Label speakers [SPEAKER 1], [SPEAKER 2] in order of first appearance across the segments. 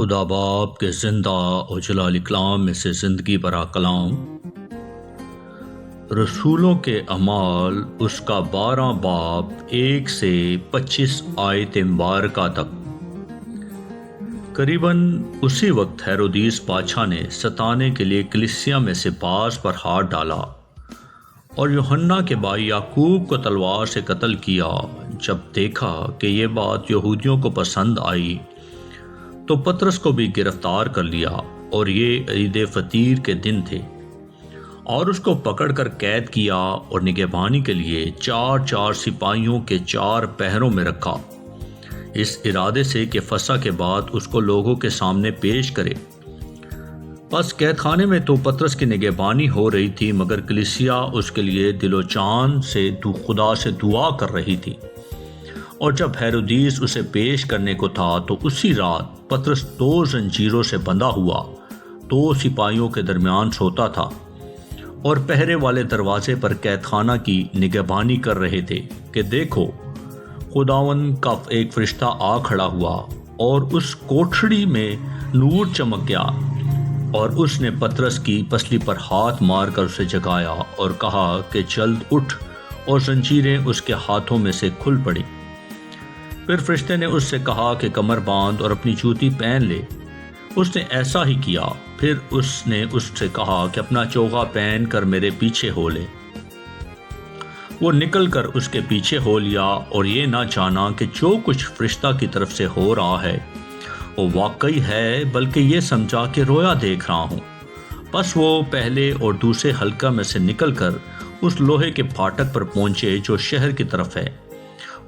[SPEAKER 1] خدا باپ کے زندہ اور جلال کلام میں سے زندگی برا کلام، رسولوں کے اعمال اس کا 12 باب 1 سے 25 آیت مبارکہ تک۔ قریباً اسی وقت ہیرودیس بادشاہ نے ستانے کے لیے کلیسیا میں سے بعض پر ہاتھ ڈالا اور یوحنا کے بھائی یعقوب کو تلوار سے قتل کیا۔ جب دیکھا کہ یہ بات یہودیوں کو پسند آئی تو پطرس کو بھی گرفتار کر لیا، اور یہ عید فطیر کے دن تھے، اور اس کو پکڑ کر قید کیا اور نگہبانی کے لیے 4 سپاہیوں کے 4 پہروں میں رکھا، اس ارادے سے کہ فسح کے بعد اس کو لوگوں کے سامنے پیش کرے۔ پس قید خانے میں تو پطرس کی نگہبانی ہو رہی تھی، مگر کلیسیا اس کے لیے دل و جان سے خدا سے دعا کر رہی تھی۔ اور جب ہیرودیس اسے پیش کرنے کو تھا تو اسی رات پطرس 2 زنجیروں سے بندھا ہوا 2 سپاہیوں کے درمیان سوتا تھا، اور پہرے والے دروازے پر قید خانہ کی نگہبانی کر رہے تھے کہ دیکھو، خداوند کا ایک فرشتہ آ کھڑا ہوا، اور اس کوٹھڑی میں نور چمک گیا، اور اس نے پطرس کی پسلی پر ہاتھ مار کر اسے جگایا اور کہا کہ جلد اٹھ، اور زنجیریں اس کے ہاتھوں میں سے کھل پڑیں۔ پھر فرشتے نے اس سے کہا کہ کمر باندھ اور اپنی جوتی پہن لے۔ اس نے ایسا ہی کیا۔ پھر اس نے اس سے کہا کہ اپنا چوغا پہن کر میرے پیچھے ہو لے۔ وہ نکل کر اس کے پیچھے ہو لیا، اور یہ نہ جانا کہ جو کچھ فرشتہ کی طرف سے ہو رہا ہے وہ واقعی ہے، بلکہ یہ سمجھا کہ رویا دیکھ رہا ہوں۔ پس وہ پہلے اور دوسرے حلقہ میں سے نکل کر اس لوہے کے پھاٹک پر پہنچے جو شہر کی طرف ہے،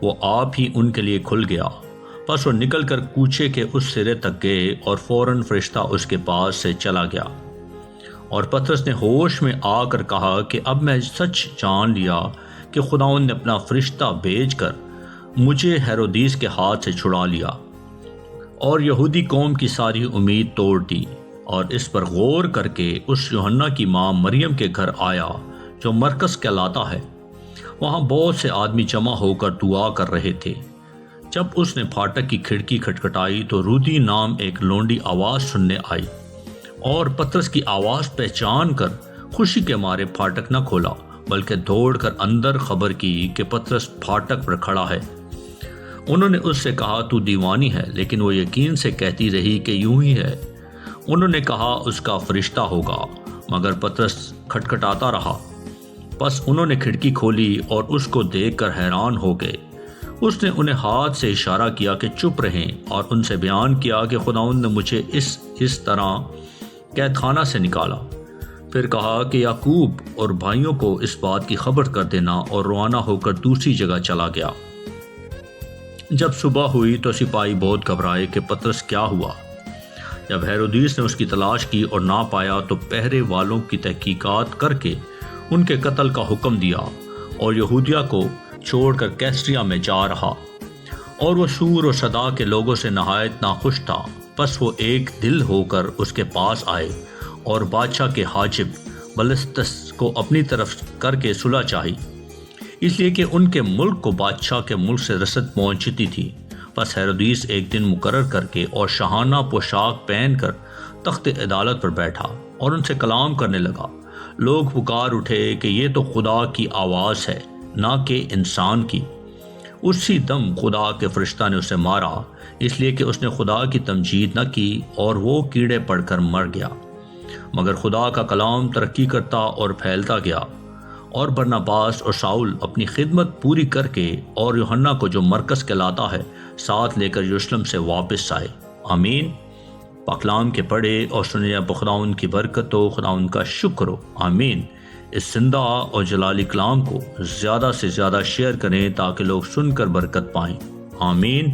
[SPEAKER 1] وہ آپ ہی ان کے لیے کھل گیا۔ پس وہ نکل کر کوچے کے اس سرے تک گئے، اور فوراً فرشتہ اس کے پاس سے چلا گیا۔ اور پطرس نے ہوش میں آ کر کہا کہ اب میں سچ جان لیا کہ خداوند نے اپنا فرشتہ بھیج کر مجھے ہیرودیس کے ہاتھ سے چھڑا لیا، اور یہودی قوم کی ساری امید توڑ دی۔ اور اس پر غور کر کے اس یوحنا کی ماں مریم کے گھر آیا جو مرکز کہلاتا ہے۔ وہاں بہت سے آدمی جمع ہو کر دعا کر رہے تھے۔ جب اس نے پھاٹک کی کھڑکی کھٹکھٹائی تو رودی نام ایک لونڈی آواز سننے آئی، اور پطرس کی آواز پہچان کر خوشی کے مارے پھاٹک نہ کھولا، بلکہ دوڑ کر اندر خبر کی کہ پطرس پھاٹک پر کھڑا ہے۔ انہوں نے اس سے کہا تو دیوانی ہے، لیکن وہ یقین سے کہتی رہی کہ یوں ہی ہے۔ انہوں نے کہا اس کا فرشتہ ہوگا، مگر پطرس کھٹکھٹاتا رہا۔ پس انہوں نے کھڑکی کھولی اور اس کو دیکھ کر حیران ہو گئے۔ اس نے انہیں ہاتھ سے اشارہ کیا کہ چپ رہیں، اور ان سے بیان کیا کہ خداوند نے مجھے اس طرح قید خانہ سے نکالا۔ پھر کہا کہ یعقوب اور بھائیوں کو اس بات کی خبر کر دینا، اور روانہ ہو کر دوسری جگہ چلا گیا۔ جب صبح ہوئی تو سپاہی بہت گھبرائے کہ پطرس کیا ہوا۔ جب ہیرودیس نے اس کی تلاش کی اور نہ پایا تو پہرے والوں کی تحقیقات کر کے ان کے قتل کا حکم دیا، اور یہودیہ کو چھوڑ کر کیسریا میں جا رہا، اور وہ شور و صدا کے لوگوں سے نہایت ناخوش تھا۔ پس وہ ایک دل ہو کر اس کے پاس آئے، اور بادشاہ کے حاجب بلستس کو اپنی طرف کر کے صلح چاہی، اس لیے کہ ان کے ملک کو بادشاہ کے ملک سے رسد پہنچتی تھی۔ پس ہیرودیس ایک دن مقرر کر کے اور شاہانہ پوشاک پہن کر تخت عدالت پر بیٹھا اور ان سے کلام کرنے لگا۔ لوگ پکار اٹھے کہ یہ تو خدا کی آواز ہے، نہ کہ انسان کی۔ اسی دم خدا کے فرشتہ نے اسے مارا، اس لیے کہ اس نے خدا کی تمجید نہ کی، اور وہ کیڑے پڑ کر مر گیا۔ مگر خدا کا کلام ترقی کرتا اور پھیلتا گیا، اور برناباس اور شاؤل اپنی خدمت پوری کر کے اور یوحنا کو جو مرکز کہلاتا ہے ساتھ لے کر یروشلم سے واپس آئے۔ آمین۔ پاکلام کے پڑھے اور سنے خداوند کی برکت ہو، خداوند کا شکر ہو۔ آمین۔ اس زندہ اور جلالی کلام کو زیادہ سے زیادہ شیئر کریں تاکہ لوگ سن کر برکت پائیں۔ آمین۔